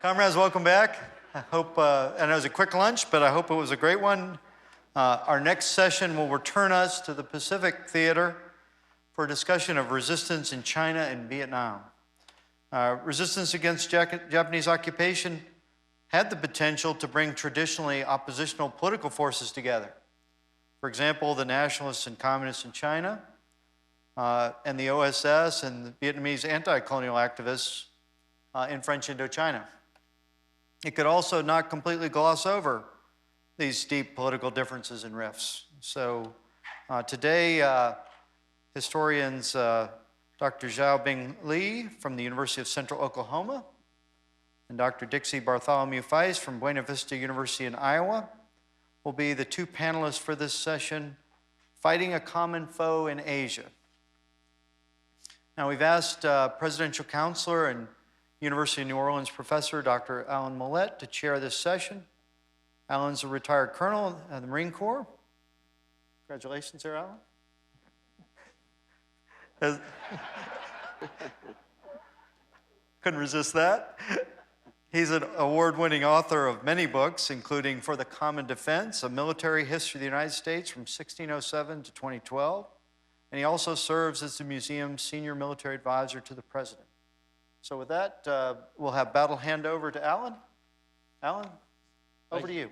Comrades, welcome back. I hope, I know it was a quick lunch, but I hope it was a great one. Our next session will return us to the Pacific Theater for a discussion of resistance in China and Vietnam. Resistance against Japanese occupation had the potential to bring traditionally oppositional political forces together. For example, the Nationalists and Communists in China, and the OSS and the Vietnamese anti-colonial activists in French Indochina. It could also not completely gloss over these deep political differences and rifts. So today, historians Dr. Xiaobing Li from the University of Central Oklahoma and Dr. Dixee Bartholomew-Feis from Buena Vista University in Iowa will be the two panelists for this session, Fighting a Common Foe in Asia. Now, we've asked Presidential Counselor and University of New Orleans professor, Dr. Allan Millett, to chair this session. Allan's a retired colonel of the Marine Corps. Congratulations there, Allan. Couldn't resist that. He's an award-winning author of many books, including For the Common Defense, A Military History of the United States from 1607 to 2012. And he also serves as the museum's senior military advisor to the president. So with that, we'll have battle hand over to Allan. Allan, over to you.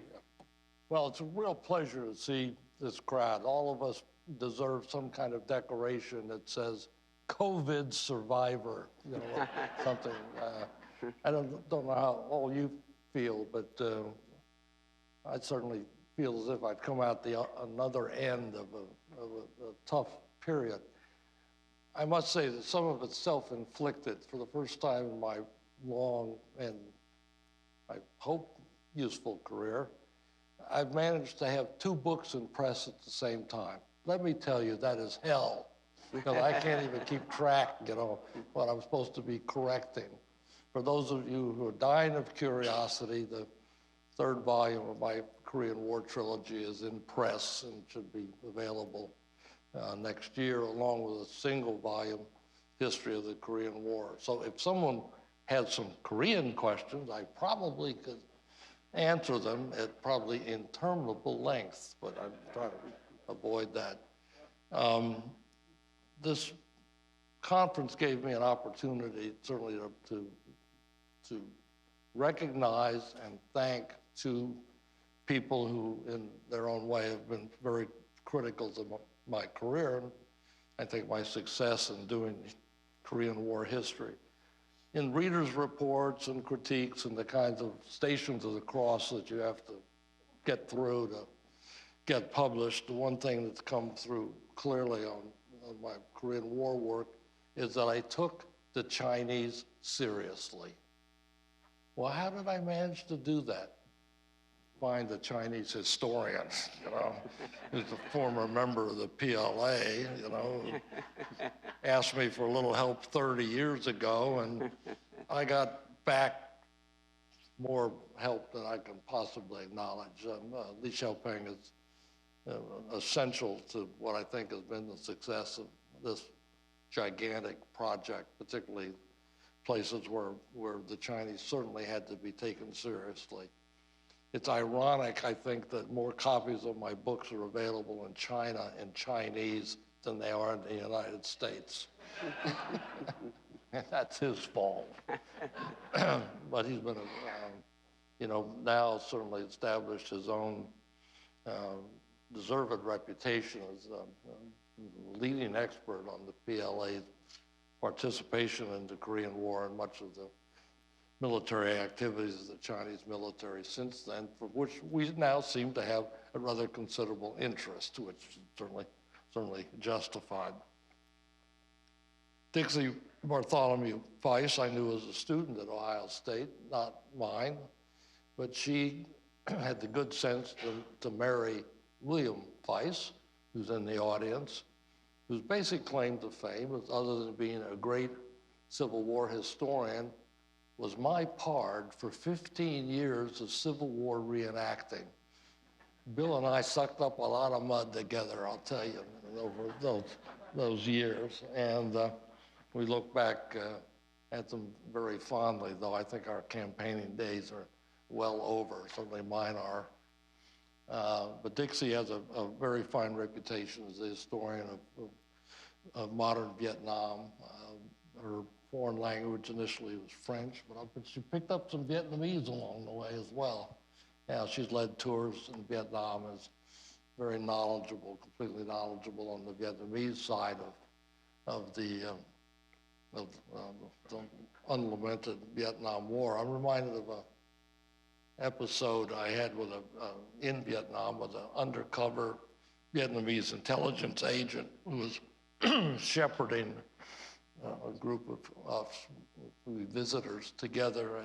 Well, it's a real pleasure to see this crowd. All of us deserve some kind of decoration that says COVID survivor, you know, something. I don't know how all you feel, but I certainly feel as if I'd come out the another end of a tough period. I must say that some of it's self-inflicted. For the first time in my long and, I hope, useful career, I've managed to have two books in press at the same time. Let me tell you, that is hell, because I can't even keep track, you know, what I'm supposed to be correcting. For those of you who are dying of curiosity, the third volume of my Korean War trilogy is in press and should be available next year, along with a single volume history of the Korean War. So if someone had some Korean questions, I probably could answer them at probably interminable length, but I'm trying to avoid that. This conference gave me an opportunity certainly to recognize and thank two people who in their own way have been very critical to my career, and I think my success in doing Korean War history. In readers' reports and critiques and the kinds of stations of the cross that you have to get through to get published, the one thing that's come through clearly on my Korean War work is that I took the Chinese seriously. Well, how did I manage to do that? Find a Chinese historian, you know, who's a former member of the PLA, you know, asked me for a little help 30 years ago, and I got back more help than I can possibly acknowledge. Li Xiaobing is essential to what I think has been the success of this gigantic project, particularly places where the Chinese certainly had to be taken seriously. It's ironic, I think, that more copies of my books are available in China in Chinese than they are in the United States. That's his fault. But he's been, you know, now certainly established his own deserved reputation as a leading expert on the PLA's participation in the Korean War and much of the military activities of the Chinese military since then, for which we now seem to have a rather considerable interest, which is certainly justified. Dixee Bartholomew-Feis I knew as a student at Ohio State, not mine, but she had the good sense to marry William Feis, who's in the audience, whose basic claim to fame, other than being a great Civil War historian, was my pard for 15 years of Civil War reenacting. Bill and I sucked up a lot of mud together, I'll tell you, over those years. And we look back had them very fondly, though I think our campaigning days are well over, certainly mine are. But Dixee has a very fine reputation as a historian of modern Vietnam. Her foreign language initially was French, but she picked up some Vietnamese along the way as well. Yeah, she's led tours in Vietnam, is very knowledgeable, completely knowledgeable on the Vietnamese side of the unlamented Vietnam War. I'm reminded of an episode I had with in Vietnam with an undercover Vietnamese intelligence agent who was shepherding a group of visitors together,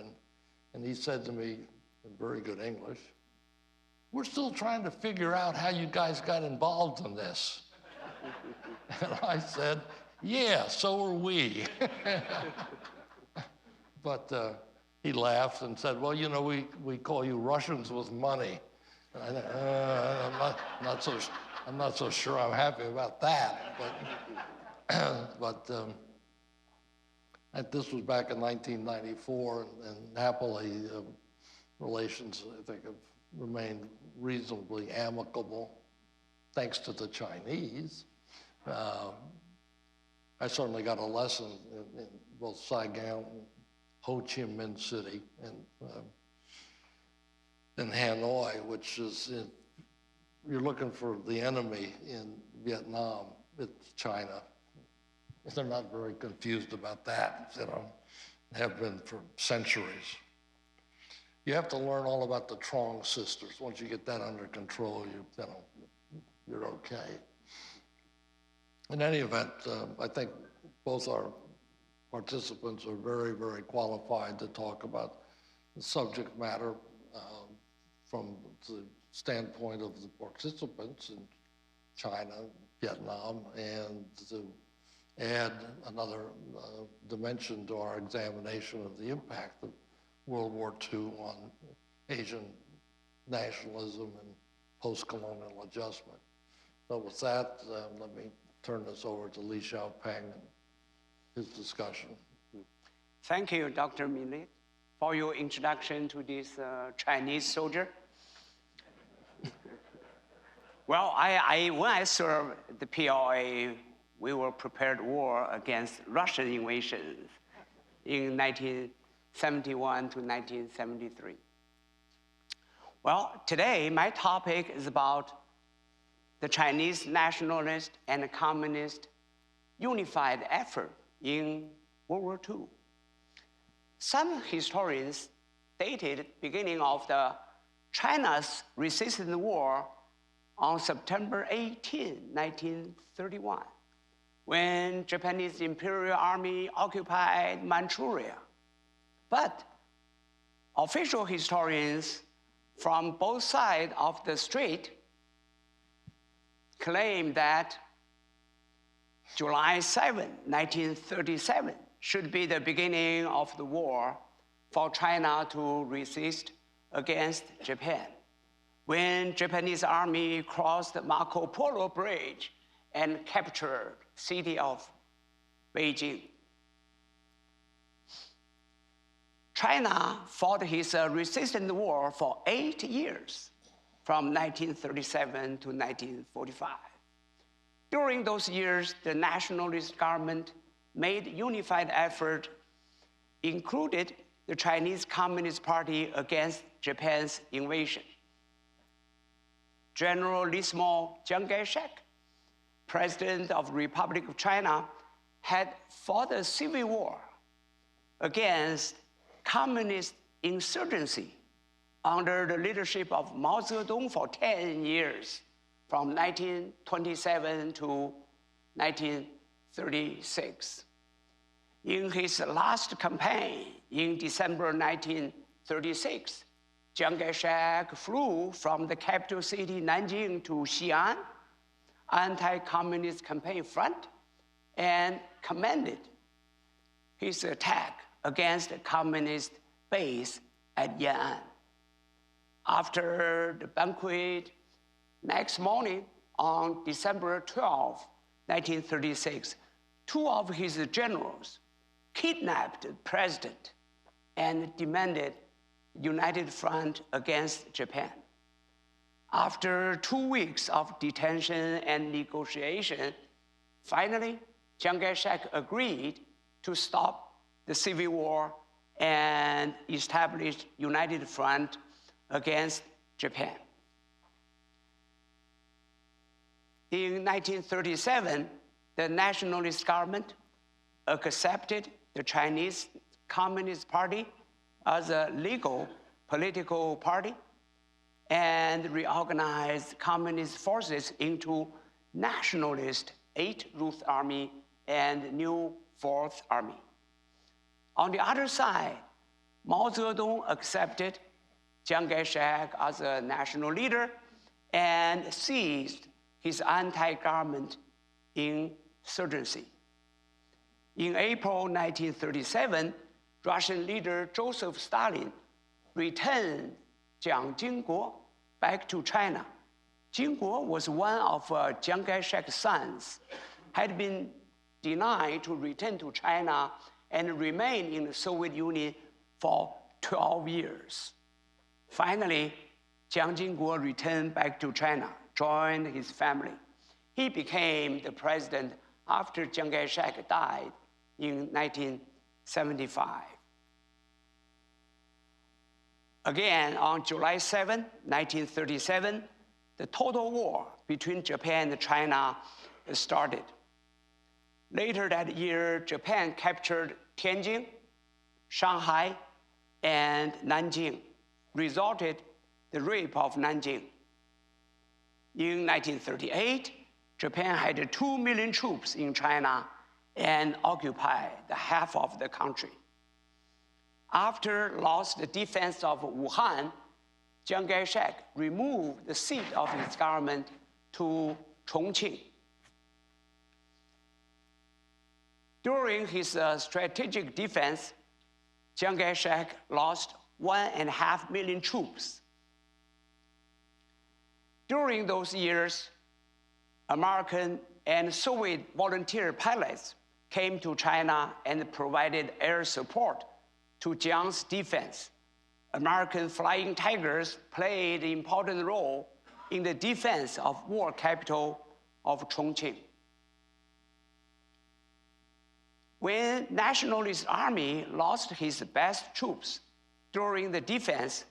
and he said to me in very good English, "We're still trying to figure out how you guys got involved in this." And I said, "Yeah, so are we." But he laughed and said, "Well, you know, we call you Russians with money." And I'm not so sure I'm happy about that. But this was back in 1994, and happily relations, I think, have remained reasonably amicable, thanks to the Chinese. I certainly got a lesson in both Saigon and Ho Chi Minh City and in Hanoi, which is, you're looking for the enemy in Vietnam, it's China. They're not very confused about that, you know, have been for centuries. You have to learn all about the Trong sisters. Once you get that under control, you're okay. In any event, I think both our participants are very, very qualified to talk about the subject matter from the standpoint of the participants in China, Vietnam, and to add another dimension to our examination of the impact of World War II on Asian nationalism and post-colonial adjustment. So with that, let me turn this over to Li Xiaobing and his discussion. Thank you, Dr. Millett, for your introduction to this Chinese soldier. Well, when I served the PLA, we were prepared war against Russian invasions in 1971 to 1973. Well, today my topic is about the Chinese nationalist and communist unified effort in World War II. Some historians dated beginning of the China's resistance war on September 18, 1931, when Japanese Imperial Army occupied Manchuria. But official historians from both sides of the strait claim that July 7, 1937 should be the beginning of the war for China to resist against Japan, when Japanese army crossed the Marco Polo Bridge and captured the city of Beijing. China fought his resistance war for 8 years, from 1937 to 1945. During those years, the nationalist government made unified effort, included the Chinese Communist Party against Japan's invasion. Generalissimo Chiang Kai-shek, President of the Republic of China, had fought a civil war against communist insurgency under the leadership of Mao Zedong for 10 years, from 1927 to 1936. In his last campaign in December 1936, Chiang Kai-shek flew from the capital city Nanjing to Xi'an, anti-communist campaign front, and commanded his attack against the communist base at Yan'an. After the banquet, next morning on December 12, 1936, two of his generals kidnapped the president and demanded united front against Japan. After 2 weeks of detention and negotiation, finally, Chiang Kai-shek agreed to stop the civil war and establish united front against Japan. In 1937, the nationalist government accepted the Chinese Communist Party as a legal political party and reorganized communist forces into nationalist 8th Route Army and new 4th Army. On the other side, Mao Zedong accepted Chiang Kai-shek as a national leader and seized his anti-government insurgency. In April 1937, Russian leader Joseph Stalin returned Jiang Jingguo back to China. Jingguo was one of Chiang Kai-shek's sons, had been denied to return to China and remain in the Soviet Union for 12 years. Finally, Jiang Jingguo returned back to China, joined his family. He became the president after Chiang Kai-shek died in 1975. Again, on July 7, 1937, the total war between Japan and China started. Later that year, Japan captured Tianjin, Shanghai, and Nanjing, resulted the rape of Nanjing. In 1938, Japan had 2 million troops in China and occupied the half of the country. After lost the defense of Wuhan, Chiang Kai-shek removed the seat of his government to Chongqing. During his strategic defense, Chiang Kai-shek lost 1.5 million troops. During those years, American and Soviet volunteer pilots came to China and provided air support to Chiang's defense. American Flying Tigers played an important role in the defense of war capital of Chongqing. When Nationalist Army lost his best troops during the defense,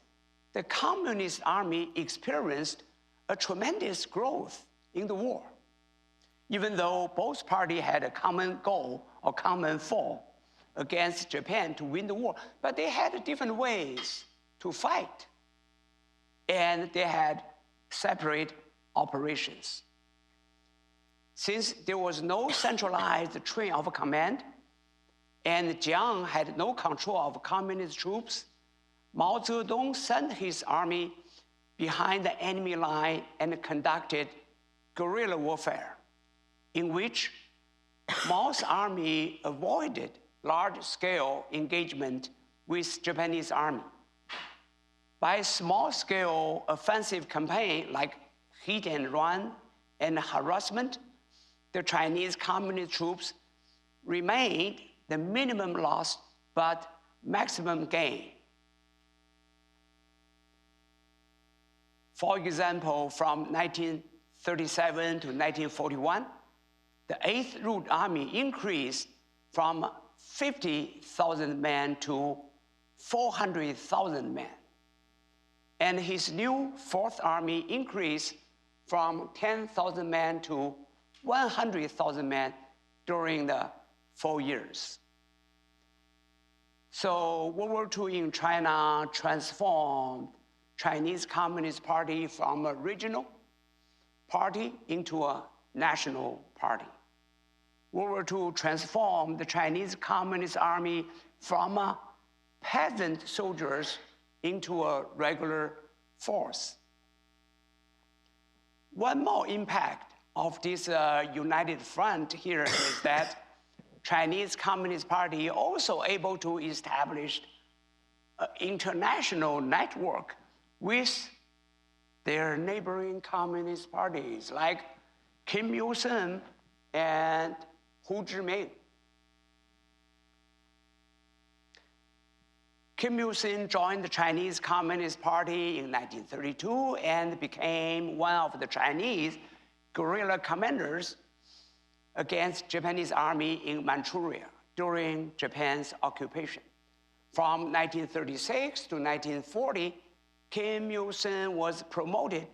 the Communist Army experienced a tremendous growth in the war. Even though both parties had a common goal or common foe against Japan to win the war, but they had different ways to fight, and they had separate operations. Since there was no centralized chain of command, and Jiang had no control of communist troops, Mao Zedong sent his army behind the enemy line and conducted guerrilla warfare, in which Mao's army avoided large-scale engagement with Japanese army. By small-scale offensive campaign like hit and run and harassment, the Chinese communist troops remained the minimum loss but maximum gain. For example, from 1937 to 1941, the 8th Route Army increased from 50,000 men to 400,000 men. And his new 4th Army increased from 10,000 men to 100,000 men during the 4 years. So World War II in China transformed Chinese Communist Party from a regional party into a national party. World War II transformed the Chinese Communist Army from peasant soldiers into a regular force. One more impact of this united front here is that Chinese Communist Party also able to establish an international network with their neighboring communist parties like Kim Il-sung and Hu Zhiming. Kim Il-sung joined the Chinese Communist Party in 1932 and became one of the Chinese guerrilla commanders against Japanese army in Manchuria during Japan's occupation. From 1936 to 1940, Kim Il-sung was promoted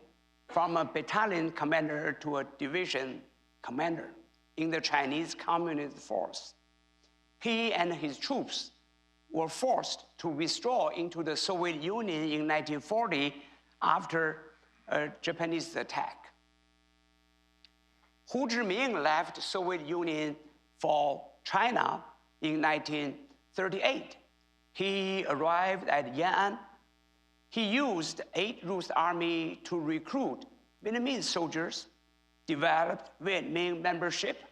from a battalion commander to a division commander in the Chinese Communist force. He and his troops were forced to withdraw into the Soviet Union in 1940 after a Japanese attack. Hu Zhiming left the Soviet Union for China in 1938. He arrived at Yan'an. He used 8th Route Army to recruit Vietnamese soldiers, developed Viet Minh membership,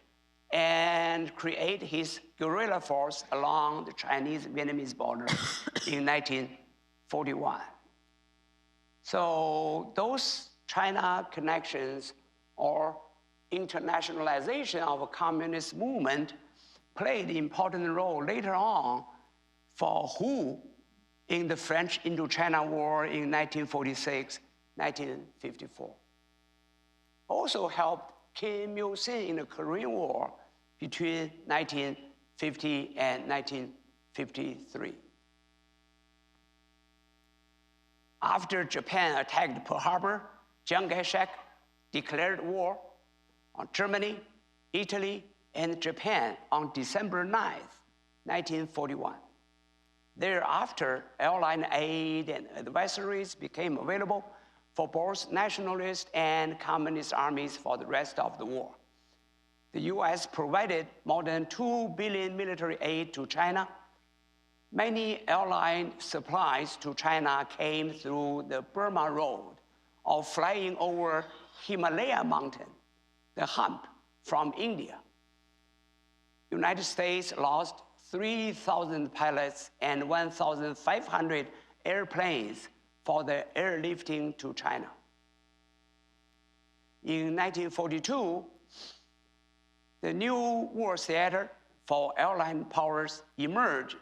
and create his guerrilla force along the Chinese-Vietnamese border in 1941. So those China connections or internationalization of a communist movement played an important role later on for Hu in the French Indochina War in 1946-1954. Also helped Kim Il-sung in the Korean War between 1950 and 1953. After Japan attacked Pearl Harbor, Chiang Kai-shek declared war on Germany, Italy, and Japan on December 9th, 1941. Thereafter, airline aid and advisories became available for both nationalist and communist armies for the rest of the war. The US provided more than $2 billion military aid to China. Many airline supplies to China came through the Burma Road or flying over Himalaya Mountain, the hump from India. United States lost 3,000 pilots and 1,500 airplanes for the airlifting to China. In 1942, the new war theater for airline powers emerged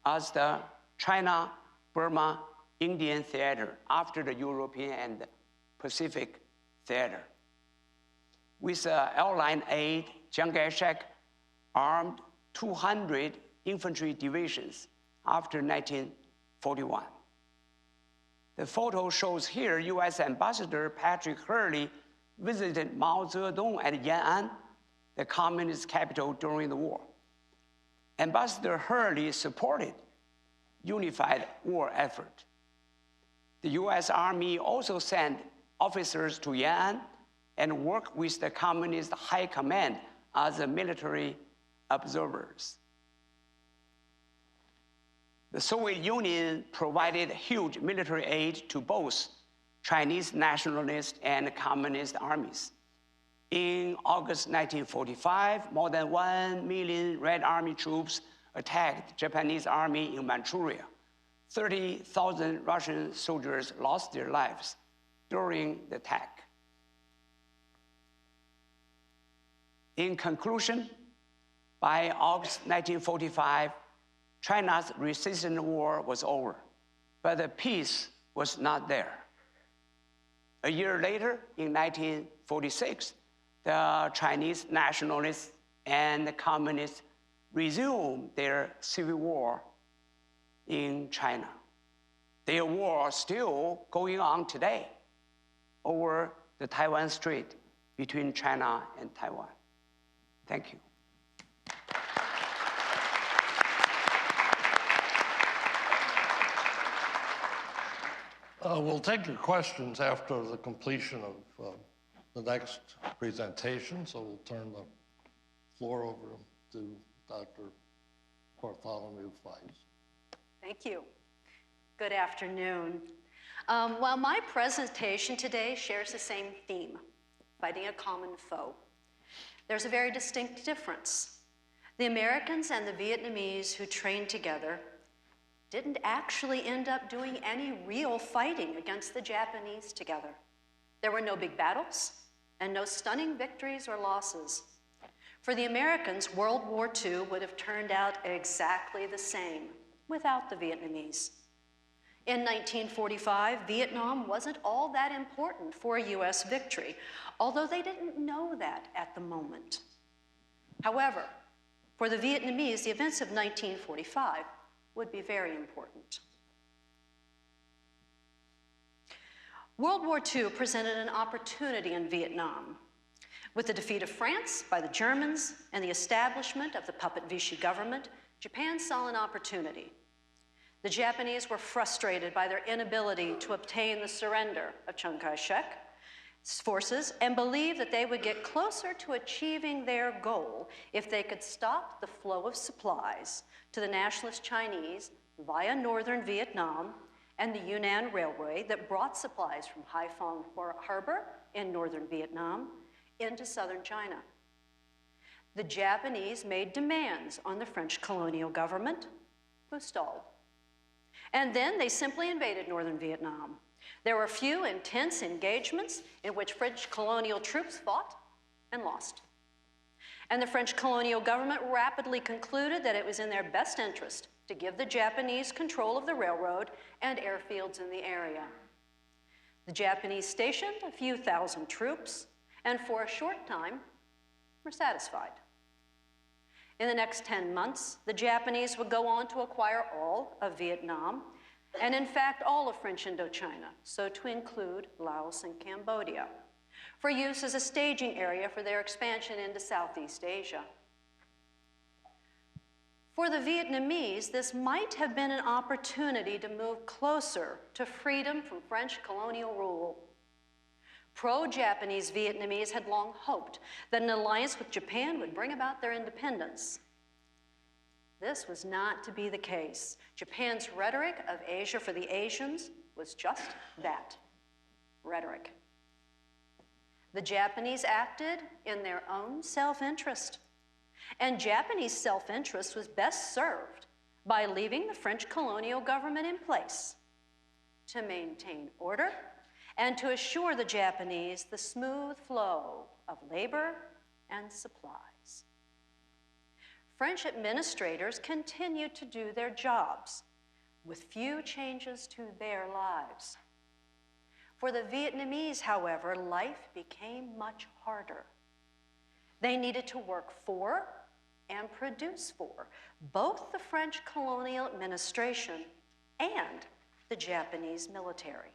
as the China-Burma Indian Theater after the European and Pacific Theater. With airline aid, Chiang Kai-shek armed 200 infantry divisions after 1941. The photo shows here US Ambassador Patrick Hurley visited Mao Zedong at Yan'an, the communist capital during the war. Ambassador Hurley supported unified war effort. The US Army also sent officers to Yan'an and worked with the Communist High Command as military observers. The Soviet Union provided huge military aid to both Chinese nationalist and communist armies. In August 1945, more than 1 million Red Army troops attacked the Japanese army in Manchuria. 30,000 Russian soldiers lost their lives during the attack. In conclusion, by August 1945, China's resistance war was over, but the peace was not there. A year later, in 1946, the Chinese nationalists and the communists resumed their civil war in China. Their war is still going on today over the Taiwan Strait between China and Taiwan. Thank you. We'll take your questions after the completion of the next presentation, so we'll turn the floor over to Dr. Bartholomew-Feis. Thank you. Good afternoon. Well, my presentation today shares the same theme, fighting a common foe. There's a very distinct difference. The Americans and the Vietnamese who trained together didn't actually end up doing any real fighting against the Japanese together. There were no big battles and no stunning victories or losses. For the Americans, World War II would have turned out exactly the same. without the Vietnamese. In 1945, Vietnam wasn't all that important for a US victory, although they didn't know that at the moment. However, for the Vietnamese, the events of 1945 would be very important. World War II presented an opportunity in Vietnam. With the defeat of France by the Germans and the establishment of the puppet Vichy government, Japan saw an opportunity. The Japanese were frustrated by their inability to obtain the surrender of Chiang Kai-shek's forces and believed that they would get closer to achieving their goal if they could stop the flow of supplies to the nationalist Chinese via northern Vietnam and the Yunnan Railway that brought supplies from Haiphong Harbor in northern Vietnam into southern China. The Japanese made demands on the French colonial government, who stalled. And then they simply invaded northern Vietnam. There were few intense engagements in which French colonial troops fought and lost. And the French colonial government rapidly concluded that it was in their best interest to give the Japanese control of the railroad and airfields in the area. The Japanese stationed a few thousand troops, and for a short time were satisfied. In the next 10 months, the Japanese would go on to acquire all of Vietnam, and in fact, all of French Indochina, so to include Laos and Cambodia, for use as a staging area for their expansion into Southeast Asia. For the Vietnamese, this might have been an opportunity to move closer to freedom from French colonial rule. Pro-Japanese Vietnamese had long hoped that an alliance with Japan would bring about their independence. This was not to be the case. Japan's rhetoric of Asia for the Asians was just that, rhetoric. The Japanese acted in their own self-interest, and Japanese self-interest was best served by leaving the French colonial government in place to maintain order and to assure the Japanese the smooth flow of labor and supplies. French administrators continued to do their jobs with few changes to their lives. For the Vietnamese, however, life became much harder. They needed to work for and produce for both the French colonial administration and the Japanese military.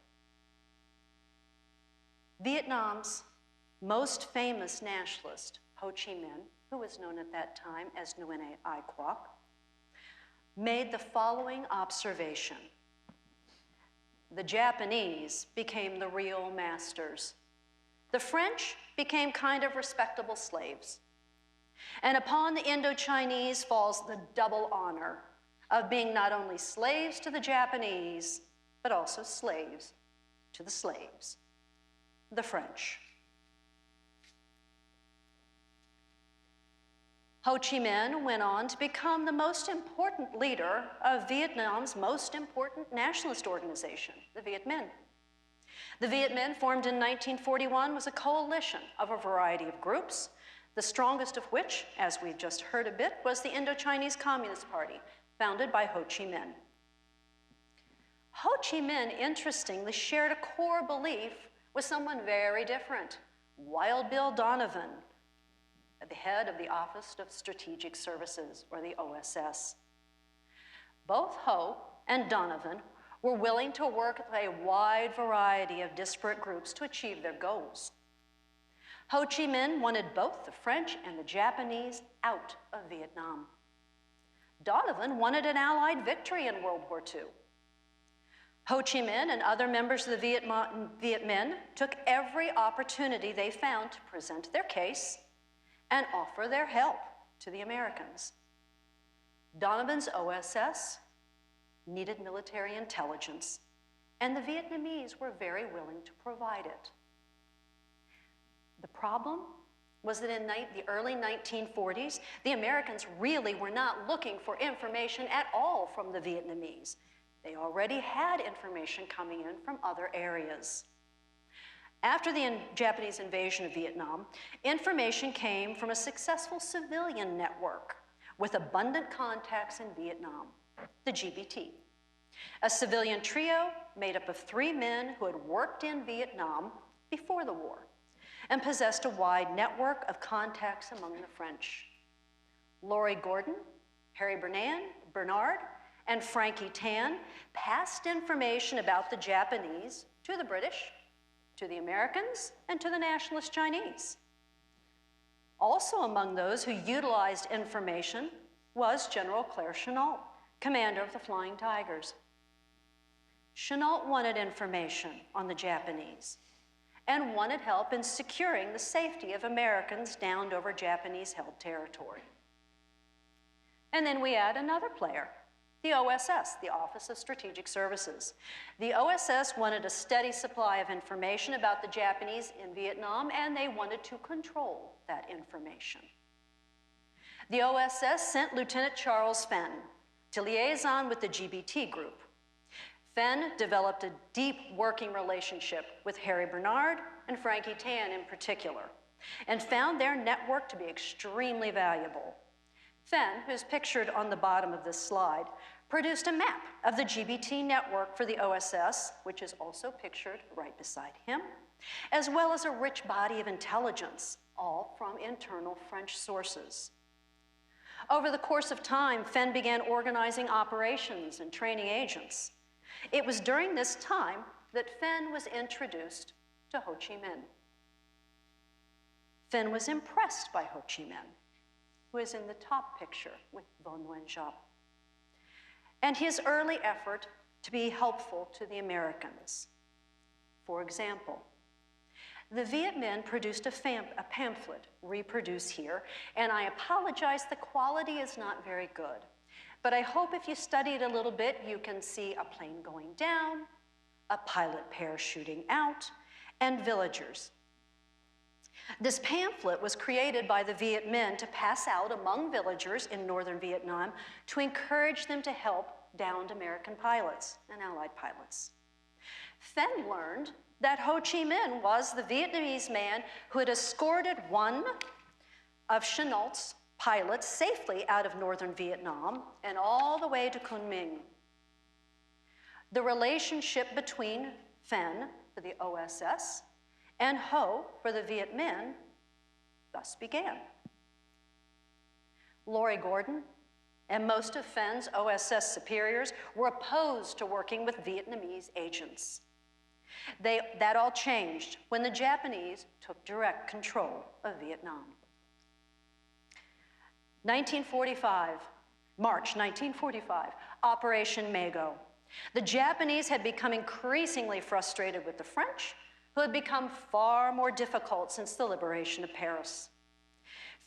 Vietnam's most famous nationalist, Ho Chi Minh, who was known at that time as Nguyen Ai Quoc, made the following observation: the Japanese became the real masters. The French became kind of respectable slaves. And upon the Indo-Chinese falls the double honor of being not only slaves to the Japanese, but also slaves to the slaves, the French. Ho Chi Minh went on to become the most important leader of Vietnam's most important nationalist organization, the Viet Minh. The Viet Minh, formed in 1941, was a coalition of a variety of groups, the strongest of which, as we've just heard a bit, was the Indo-Chinese Communist Party, founded by Ho Chi Minh. Ho Chi Minh, interestingly, shared a core belief with someone very different, Wild Bill Donovan, at the head of the Office of Strategic Services, or the OSS. Both Ho and Donovan were willing to work with a wide variety of disparate groups to achieve their goals. Ho Chi Minh wanted both the French and the Japanese out of Vietnam. Donovan wanted an Allied victory in World War II. Ho Chi Minh and other members of the Viet Minh took every opportunity they found to present their case and offer their help to the Americans. Donovan's OSS needed military intelligence, and the Vietnamese were very willing to provide it. The problem was that in the early 1940s, the Americans really were not looking for information at all from the Vietnamese. They already had information coming in from other areas. After the Japanese invasion of Vietnam, information came from a successful civilian network with abundant contacts in Vietnam. the GBT, a civilian trio made up of 3 men who had worked in Vietnam before the war and possessed a wide network of contacts among the French. Laurie Gordon, Harry Bernard, and Frankie Tan passed information about the Japanese to the British, to the Americans, and to the nationalist Chinese. Also among those who utilized information was General Claire Chennault, commander of the Flying Tigers. Chennault wanted information on the Japanese and wanted help in securing the safety of Americans downed over Japanese-held territory. And then we add another player, the OSS, the Office of Strategic Services. The OSS wanted a steady supply of information about the Japanese in Vietnam, and they wanted to control that information. The OSS sent Lieutenant Charles Fenn to liaison with the GBT group. Fenn developed a deep working relationship with Harry Bernard and Frankie Tan in particular, and found their network to be extremely valuable. Fenn, who's pictured on the bottom of this slide, produced a map of the GBT network for the OSS, which is also pictured right beside him, as well as a rich body of intelligence, all from internal French sources. Over the course of time, Fenn began organizing operations and training agents. It was during this time that Fenn was introduced to Ho Chi Minh. Fenn was impressed by Ho Chi Minh, who is in the top picture with Vo Nguyen Giap, and his early effort to be helpful to the Americans. For example, the Viet Minh produced a pamphlet, reproduced here, and I apologize, the quality is not very good. But I hope if you study it a little bit, you can see a plane going down, a pilot parachuting out, and villagers. This pamphlet was created by the Viet Minh to pass out among villagers in northern Vietnam to encourage them to help downed American pilots and Allied pilots. Fenn learned that Ho Chi Minh was the Vietnamese man who had escorted one of Chennault's pilots safely out of northern Vietnam and all the way to Kunming. The relationship between Fenn, for the OSS, and Ho, for the Viet Minh, thus began. Laurie Gordon and most of Fenn's OSS superiors were opposed to working with Vietnamese agents. That all changed when the Japanese took direct control of Vietnam. 1945, March 1945, Operation Mago. The Japanese had become increasingly frustrated with the French, who had become far more difficult since the liberation of Paris.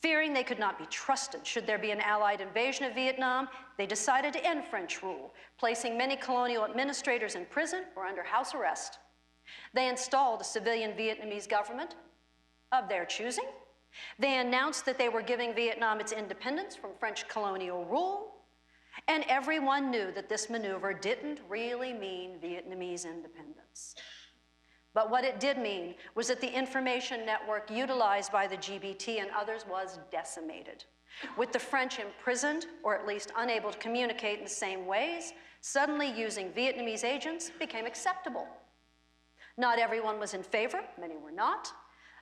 Fearing they could not be trusted should there be an Allied invasion of Vietnam, they decided to end French rule, placing many colonial administrators in prison or under house arrest. They installed a civilian Vietnamese government of their choosing. They announced that they were giving Vietnam its independence from French colonial rule, and everyone knew that this maneuver didn't really mean Vietnamese independence. But what it did mean was that the information network utilized by the GBT and others was decimated. With the French imprisoned, or at least unable to communicate in the same ways, suddenly using Vietnamese agents became acceptable. Not everyone was in favor, many were not,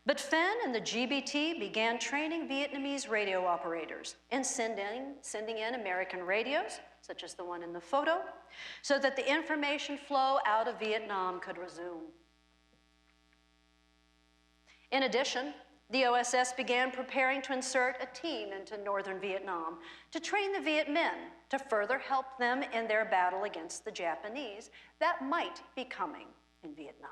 but Fenn and the GBT began training Vietnamese radio operators and sending in American radios, such as the one in the photo, so that the information flow out of Vietnam could resume. In addition, the OSS began preparing to insert a team into northern Vietnam to train the Viet Minh to further help them in their battle against the Japanese that might be coming in Vietnam.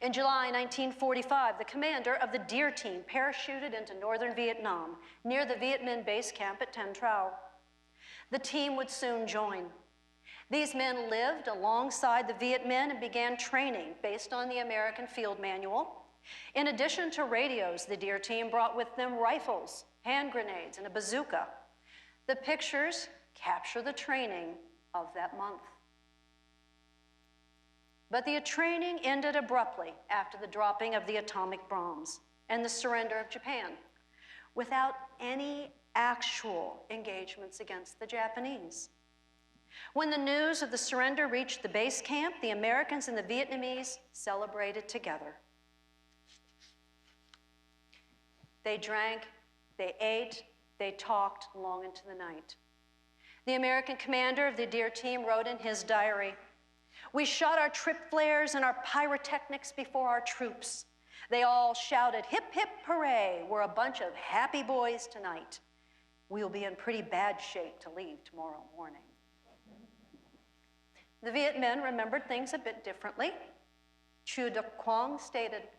In July 1945, the commander of the Deer Team parachuted into northern Vietnam near the Viet Minh base camp at Tân Trao. The team would soon join. These men lived alongside the Viet Minh and began training based on the American field manual. In addition to radios, the Deer Team brought with them rifles, hand grenades, and a bazooka. The pictures capture the training of that month. But the training ended abruptly after the dropping of the atomic bombs and the surrender of Japan, without any actual engagements against the Japanese. When the news of the surrender reached the base camp, the Americans and the Vietnamese celebrated together. They drank, they ate, they talked long into the night. The American commander of the Deer Team wrote in his diary, "We shot our trip flares and our pyrotechnics before our troops. They all shouted, 'Hip, hip, hooray, we're a bunch of happy boys tonight. We'll be in pretty bad shape to leave tomorrow morning.'" The Viet Minh remembered things a bit differently. Chu Duc Quang stated,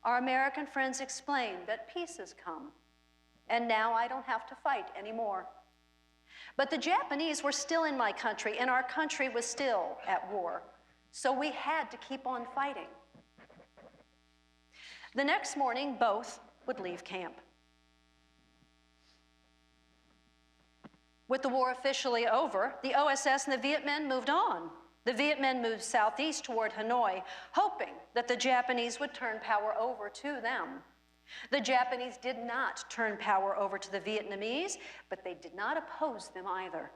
"Our American friends explained that peace has come, and now I don't have to fight anymore. But the Japanese were still in my country, and our country was still at war, so we had to keep on fighting." The next morning, both would leave camp. With the war officially over, the OSS and the Viet Minh moved on. The Viet Minh moved southeast toward Hanoi, hoping that the Japanese would turn power over to them. The Japanese did not turn power over to the Vietnamese, but they did not oppose them either.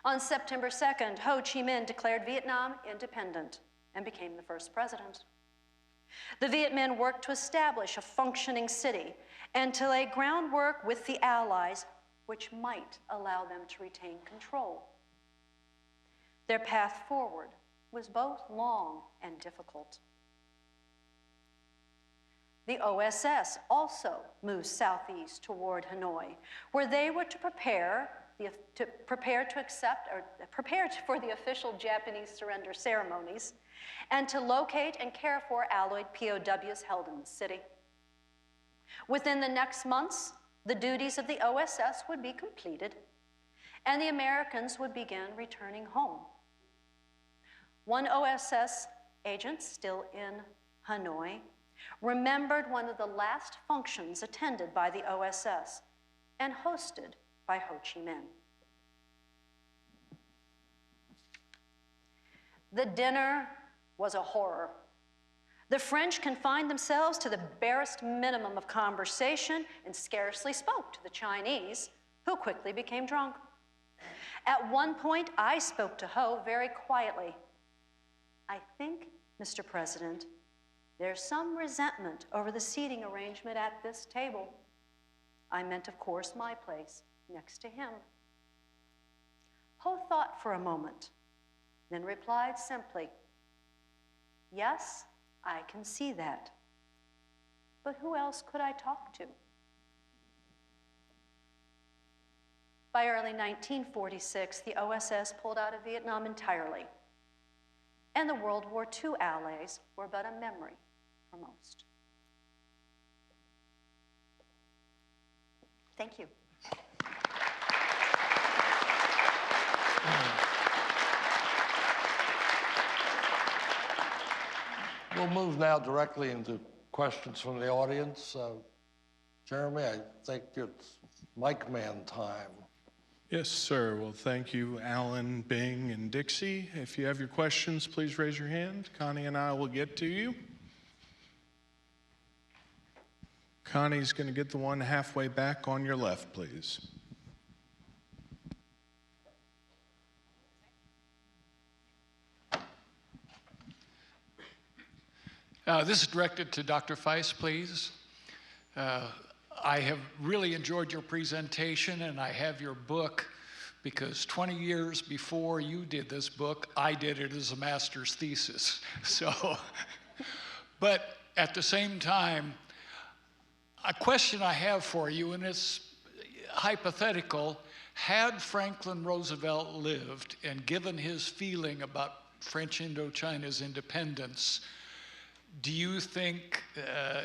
On September 2nd, Ho Chi Minh declared Vietnam independent and became the first president. The Viet Minh worked to establish a functioning city and to lay groundwork with the Allies, which might allow them to retain control. Their path forward was both long and difficult. The OSS also moved southeast toward Hanoi, where they were to prepare for the official Japanese surrender ceremonies and to locate and care for Allied POWs held in the city. Within the next months, the duties of the OSS would be completed, and the Americans would begin returning home. One OSS agent, still in Hanoi, remembered one of the last functions attended by the OSS and hosted by Ho Chi Minh. The dinner was a horror. The French confined themselves to the barest minimum of conversation and scarcely spoke to the Chinese, who quickly became drunk. At one point, I spoke to Ho very quietly. "I think, Mr. President, there's some resentment over the seating arrangement at this table." I meant, of course, my place next to him. Ho thought for a moment, then replied simply, "Yes, I can see that. But who else could I talk to?" By early 1946, the OSS pulled out of Vietnam entirely, and the World War II allies were but a memory for most. Thank you. We'll move now directly into questions from the audience. Jeremy, I think it's mic man time. Yes, sir. Well, thank you, Allan, Bing, and Dixie. If you have your questions, please raise your hand. Connie and I will get to you. Connie's going to get the one halfway back on your left, please. This is directed to Dr. Feis, please. I have really enjoyed your presentation, and I have your book because 20 years before you did this book, I did it as a master's thesis. So, but at the same time, a question I have for you, and it's hypothetical: had Franklin Roosevelt lived and given his feeling about French Indochina's independence, do you think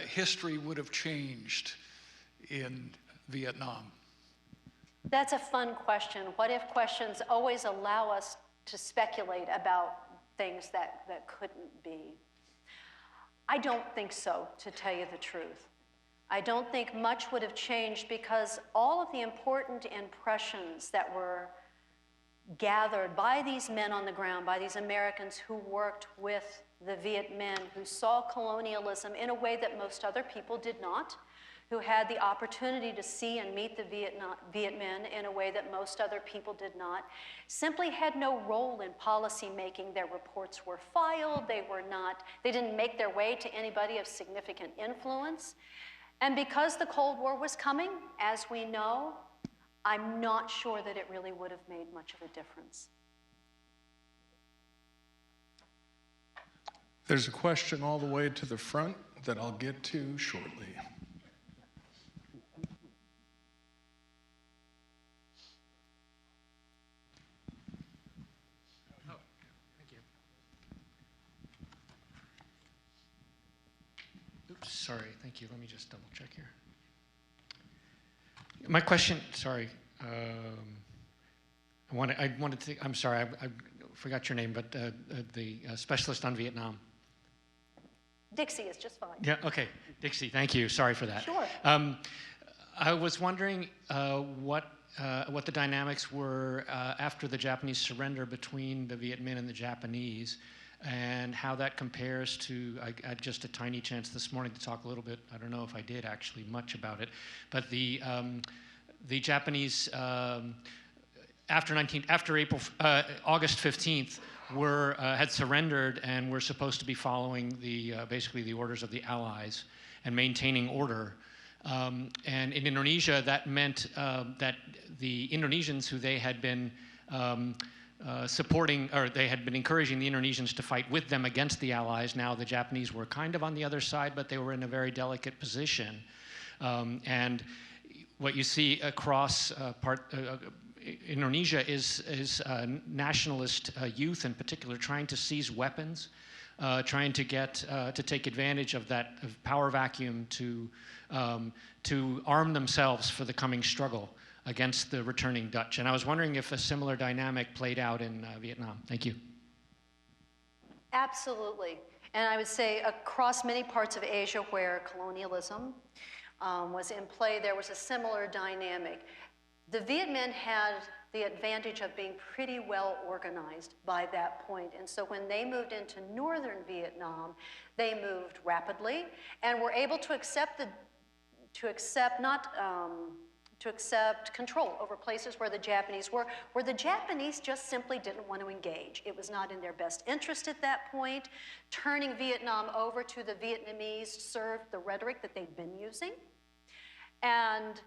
history would have changed in Vietnam? That's a fun question. What if questions always allow us to speculate about things that couldn't be? I don't think so, to tell you the truth. I don't think much would have changed because all of the important impressions that were gathered by these men on the ground, by these Americans who worked with the Viet Minh, who saw colonialism in a way that most other people did not, who had the opportunity to see and meet the Viet Minh in a way that most other people did not, simply had no role in policy making. Their reports were filed, they didn't make their way to anybody of significant influence. And because the Cold War was coming, as we know, I'm not sure that it really would have made much of a difference. There's a question all the way to the front that I'll get to shortly. Oops, sorry, thank you. Let me just double check here. My question, sorry, I'm sorry, I forgot your name, but the specialist on Vietnam. Dixie is just fine. Yeah, okay, Dixie, thank you, sorry for that. Sure. I was wondering what the dynamics were after the Japanese surrender between the Viet Minh and the Japanese, and how that compares to, I had just a tiny chance this morning to talk a little bit, I don't know if I did actually much about it, but the Japanese, after August 15th, had surrendered and were supposed to be following basically the orders of the Allies and maintaining order. And in Indonesia, that meant that the Indonesians who they had been supporting, or they had been encouraging the Indonesians to fight with them against the Allies. Now the Japanese were kind of on the other side, but they were in a very delicate position. And what you see across Indonesia is nationalist youth in particular trying to seize weapons, trying to take advantage of that power vacuum to arm themselves for the coming struggle against the returning Dutch. And I was wondering if a similar dynamic played out in Vietnam. Thank you. Absolutely. And I would say across many parts of Asia where colonialism was in play, there was a similar dynamic. The Viet Minh had the advantage of being pretty well organized by that point. And so when they moved into northern Vietnam, they moved rapidly and were able to accept control over places where the Japanese were, where the Japanese just simply didn't want to engage. It was not in their best interest at that point. Turning Vietnam over to the Vietnamese served the rhetoric that they'd been using. And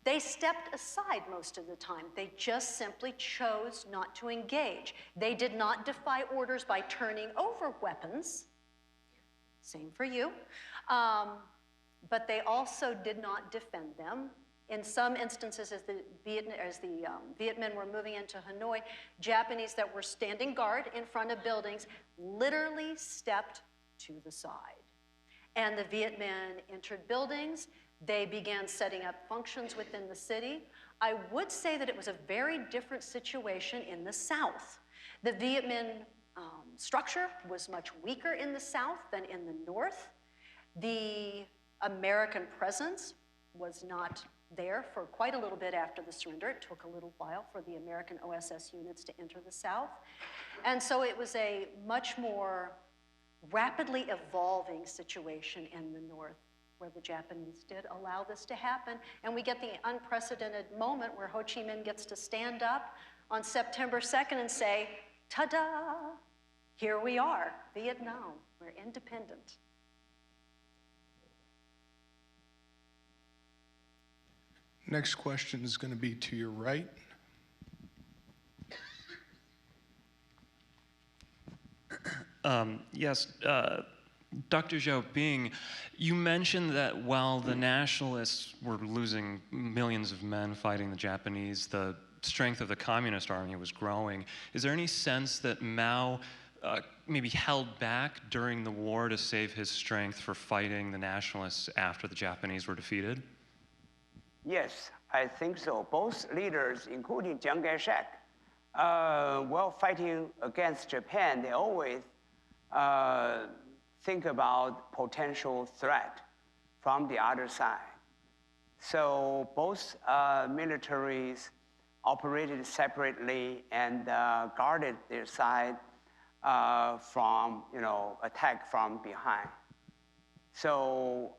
they stepped aside most of the time. They just simply chose not to engage. They did not defy orders by turning over weapons. Same for you. But they also did not defend them. In some instances, as the Viet Minh were moving into Hanoi, Japanese that were standing guard in front of buildings literally stepped to the side. And the Viet Minh entered buildings. They began setting up functions within the city. I would say that it was a very different situation in the South. The Viet Minh structure was much weaker in the South than in the North. The American presence was not there for quite a little bit after the surrender. It took a little while for the American OSS units to enter the South. And so it was a much more rapidly evolving situation in the North, where the Japanese did allow this to happen. And we get the unprecedented moment where Ho Chi Minh gets to stand up on September 2nd and say, ta-da, here we are, Vietnam, we're independent. Next question is going to be to your right. Yes, Dr. Xiaobing, you mentioned that while the nationalists were losing millions of men fighting the Japanese, the strength of the communist army was growing. Is there any sense that Mao maybe held back during the war to save his strength for fighting the nationalists after the Japanese were defeated? Yes, I think so. Both leaders, including Chiang Kai-shek, while fighting against Japan, they always think about potential threat from the other side. So both militaries operated separately and guarded their side from, attack from behind. So,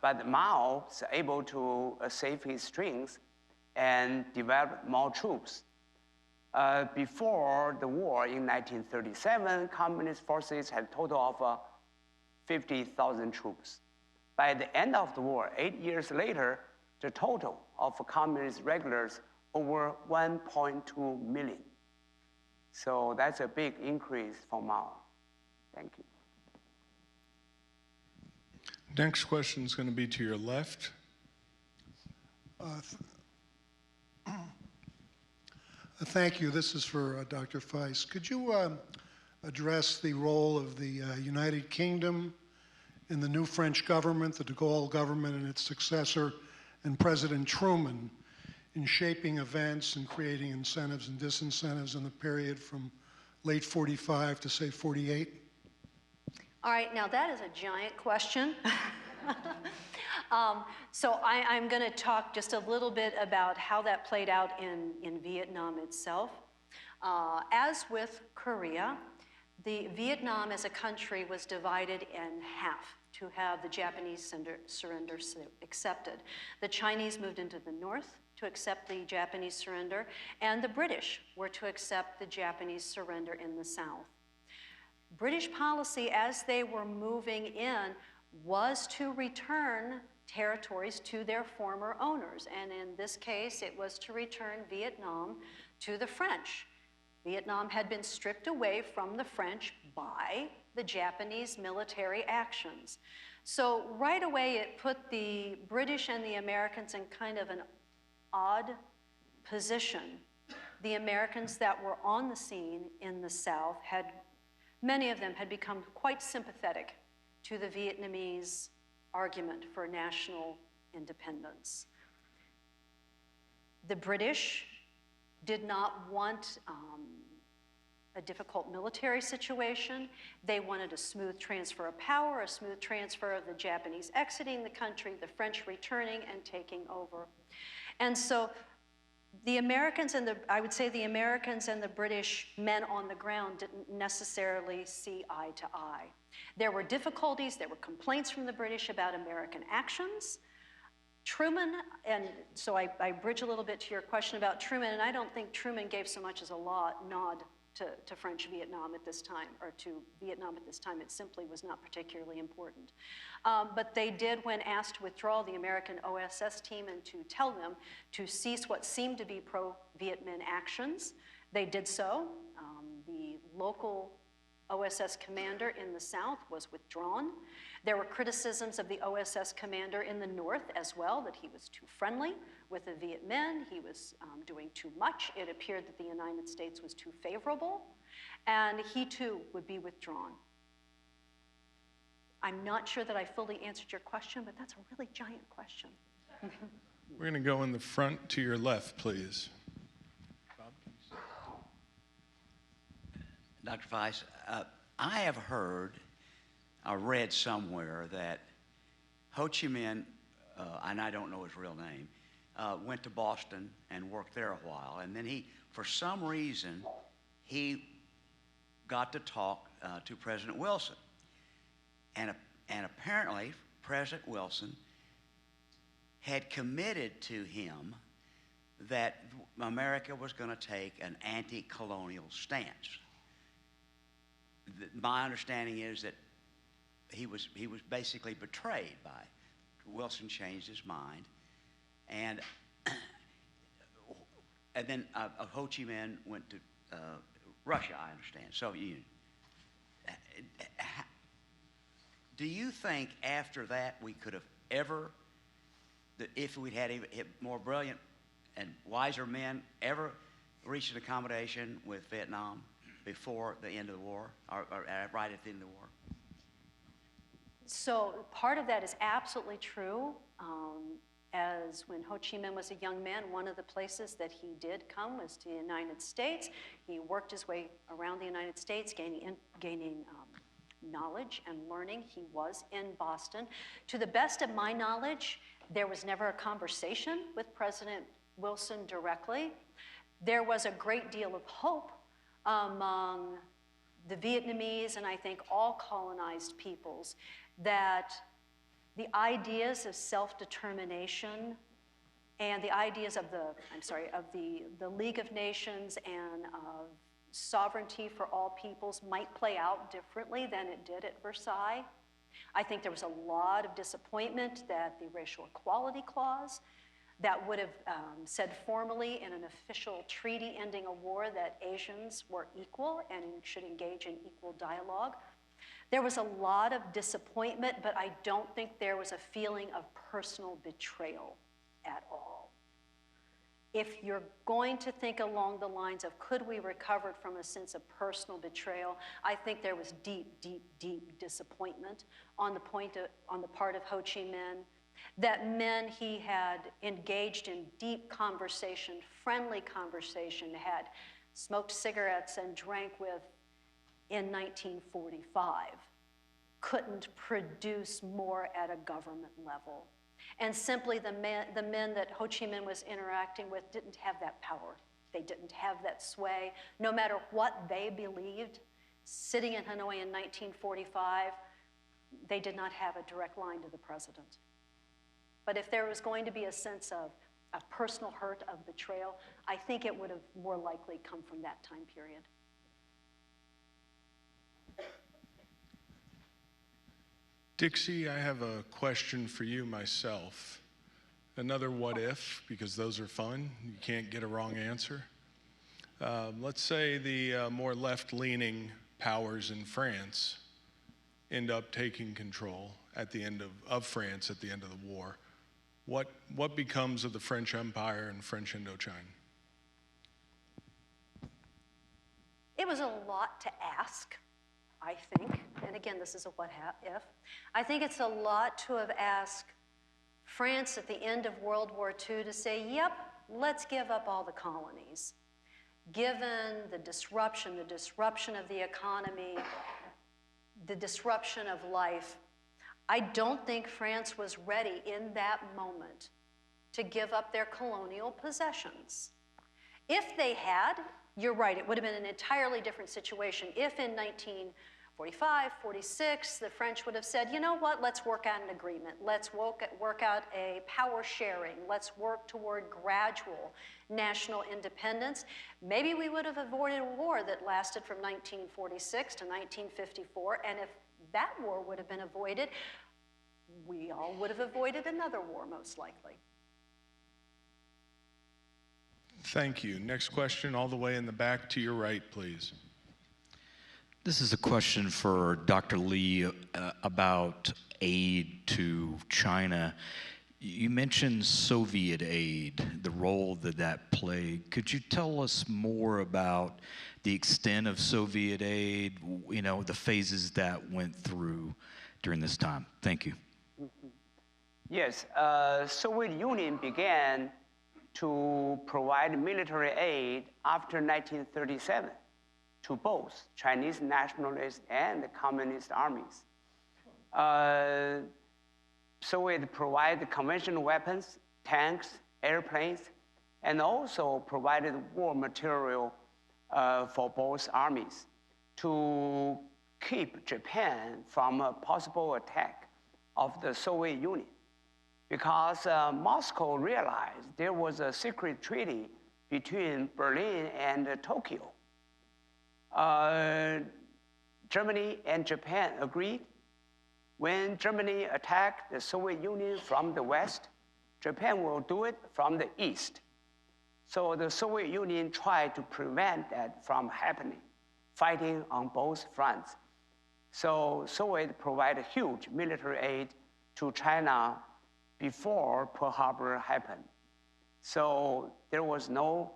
but Mao was able to save his strength and develop more troops. Before the war in 1937, communist forces had a total of 50,000 troops. By the end of the war, 8 years later, the total of communist regulars over 1.2 million. So that's a big increase for Mao. Thank you. Next question is going to be to your left. Thank you. This is for Dr. Feis. Could you address the role of the United Kingdom in the new French government, the de Gaulle government and its successor, and President Truman in shaping events and creating incentives and disincentives in the period from late 45 to, say, 48? All right, now that is a giant question. So I'm going to talk just a little bit about how that played out in Vietnam itself. As with Korea, the Vietnam as a country was divided in half to have the Japanese surrender accepted. The Chinese moved into the north to accept the Japanese surrender, and the British were to accept the Japanese surrender in the south. British policy, as they were moving in, was to return territories to their former owners. And in this case, it was to return Vietnam to the French. Vietnam had been stripped away from the French by the Japanese military actions. So right away, it put the British and the Americans in kind of an odd position. The Americans that were on the scene in the South many of them had become quite sympathetic to the Vietnamese argument for national independence. The British did not want a difficult military situation. They wanted a smooth transfer of power, a smooth transfer of the Japanese exiting the country, the French returning and taking over. And so the Americans and I would say the Americans and the British men on the ground didn't necessarily see eye to eye. There were difficulties, there were complaints from the British about American actions. Truman, and so I bridge a little bit to your question about Truman, and I don't think Truman gave so much as a nod to French Vietnam at this time, or to Vietnam at this time. It simply was not particularly important. But they did, when asked to withdraw the American OSS team and to tell them to cease what seemed to be pro-Viet Minh actions. They did so. The local OSS commander in the south was withdrawn. There were criticisms of the OSS commander in the north as well, that he was too friendly with the Viet Minh. He was doing too much. It appeared that the United States was too favorable, and he too would be withdrawn. I'm not sure that I fully answered your question, but that's a really giant question. We're going to go in the front to your left, please. Dr. Feis, I have heard, I read somewhere that Ho Chi Minh, and I don't know his real name, went to Boston and worked there a while, and then for some reason, he got to talk to President Wilson. And apparently, President Wilson had committed to him that America was going to take an anti-colonial stance. My understanding is that he was basically betrayed by Wilson. Changed his mind, and then Ho Chi Minh went to Russia, I understand, Soviet Union. Do you think after that we could have ever, if we'd had more brilliant and wiser men, ever reached an accommodation with Vietnam before the end of the war, or right at the end of the war? So part of that is absolutely true. As when Ho Chi Minh was a young man, one of the places that he did come was to the United States. He worked his way around the United States, gaining knowledge and learning. He was in Boston. To the best of my knowledge, there was never a conversation with President Wilson directly. There was a great deal of hope among the Vietnamese, and I think all colonized peoples, that the ideas of self-determination and the ideas of the League of Nations and of sovereignty for all peoples might play out differently than it did at Versailles. I think there was a lot of disappointment that the racial equality clause that would have said formally in an official treaty ending a war that Asians were equal and should engage in equal dialogue. There was a lot of disappointment, but I don't think there was a feeling of personal betrayal at all. If you're going to think along the lines of could we recover from a sense of personal betrayal, I think there was deep, deep, deep disappointment on the part of Ho Chi Minh, that men he had engaged in deep conversation, friendly conversation, had smoked cigarettes and drank with in 1945, couldn't produce more at a government level. And simply the men that Ho Chi Minh was interacting with didn't have that power. They didn't have that sway. No matter what they believed, sitting in Hanoi in 1945, they did not have a direct line to the president. But if there was going to be a sense of a personal hurt, of betrayal, I think it would have more likely come from that time period. Dixie, I have a question for you myself. Another what if, because those are fun. You can't get a wrong answer. Let's say the more left-leaning powers in France end up taking control at the end of France at the end of the war. What becomes of the French Empire and French Indochina? It was a lot to ask, I think. And again, this is a what if. I think it's a lot to have asked France at the end of World War II to say, yep, let's give up all the colonies. Given the disruption of the economy, the disruption of life, I don't think France was ready in that moment to give up their colonial possessions. If they had, you're right, it would have been an entirely different situation. If in 1945, 46, the French would have said, you know what, let's work out an agreement. Let's work out a power sharing. Let's work toward gradual national independence. Maybe we would have avoided a war that lasted from 1946 to 1954, and if that war would have been avoided, we all would have avoided another war, most likely. Thank you. Next question, all the way in the back to your right, please. This is a question for Dr. Lee about aid to China. You mentioned Soviet aid, the role that played. Could you tell us more about the extent of Soviet aid, you know, the phases that went through during this time? Thank you. Yes, Soviet Union began to provide military aid after 1937 to both Chinese nationalist and communist armies. Soviet provided conventional weapons, tanks, airplanes, and also provided war material for both armies to keep Japan from a possible attack of the Soviet Union. Because Moscow realized there was a secret treaty between Berlin and Tokyo. Germany and Japan agreed. When Germany attacked the Soviet Union from the west, Japan will do it from the east. So the Soviet Union tried to prevent that from happening, fighting on both fronts. So Soviet provided huge military aid to China before Pearl Harbor happened. So there was no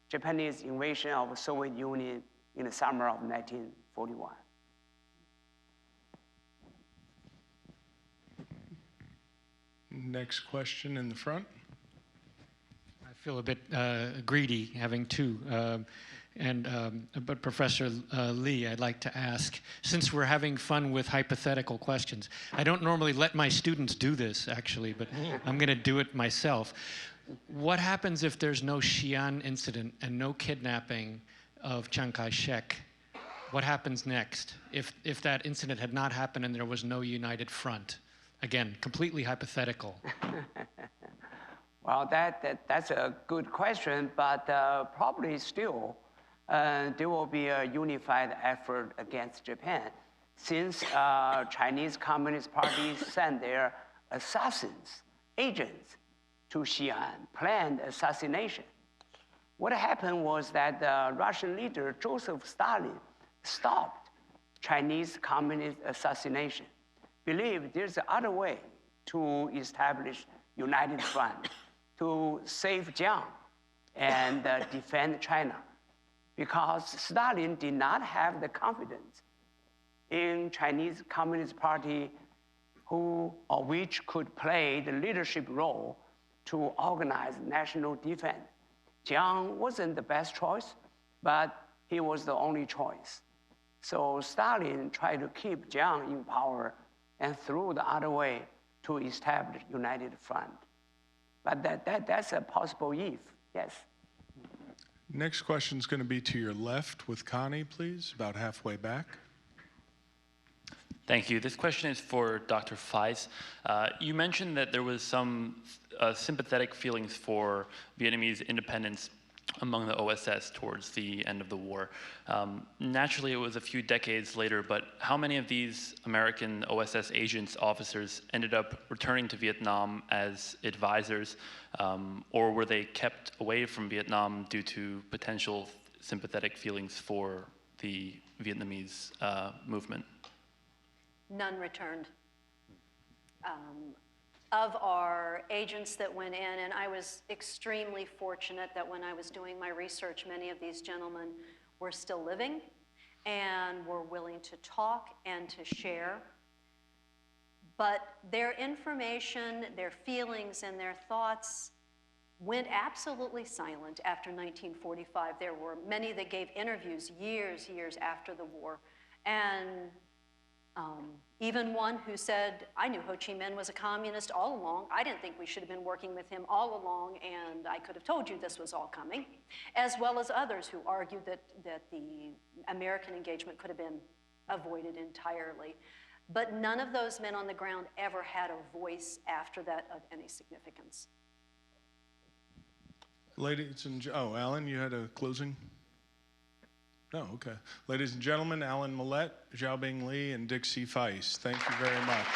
Japanese invasion of the Soviet Union in the summer of 1941. Next question in the front. I feel a bit greedy having two. But Professor Lee, I'd like to ask, since we're having fun with hypothetical questions, I don't normally let my students do this, actually, but I'm going to do it myself. What happens if there's no Xi'an incident and no kidnapping of Chiang Kai-shek What happens next if that incident had not happened and there was no united front? Again, completely hypothetical. Well, that's a good question, but probably still there will be a unified effort against Japan, since Chinese Communist Party sent their assassins, agents, to Xi'an, planned assassination. What happened was that the Russian leader Joseph Stalin stopped Chinese communist assassination, believed there's another way to establish united front, to save Jiang and defend China, because Stalin did not have the confidence in Chinese Communist Party which could play the leadership role to organize national defense. Jiang wasn't the best choice, but he was the only choice. So Stalin tried to keep Jiang in power and threw the other way to establish united front. But that's a possible if, yes. Next question is going to be to your left with Connie, please, about halfway back. Thank you. This question is for Dr. Feis. You mentioned that there was some sympathetic feelings for Vietnamese independence among the OSS towards the end of the war. Naturally, it was a few decades later, but how many of these American OSS agents, officers, ended up returning to Vietnam as advisors, or were they kept away from Vietnam due to potential sympathetic feelings for the Vietnamese movement? None returned. Of our agents that went in, and I was extremely fortunate that when I was doing my research, many of these gentlemen were still living and were willing to talk and to share. But their information, their feelings, and their thoughts went absolutely silent after 1945. There were many that gave interviews years after the war. And even one who said, I knew Ho Chi Minh was a communist all along. I didn't think we should have been working with him all along, and I could have told you this was all coming. As well as others who argued that the American engagement could have been avoided entirely. But none of those men on the ground ever had a voice after that of any significance. Ladies and Allan, you had a closing? No, okay. Ladies and gentlemen, Allan Millett, Xiaobing Li, and Dixee Feis, thank you very much.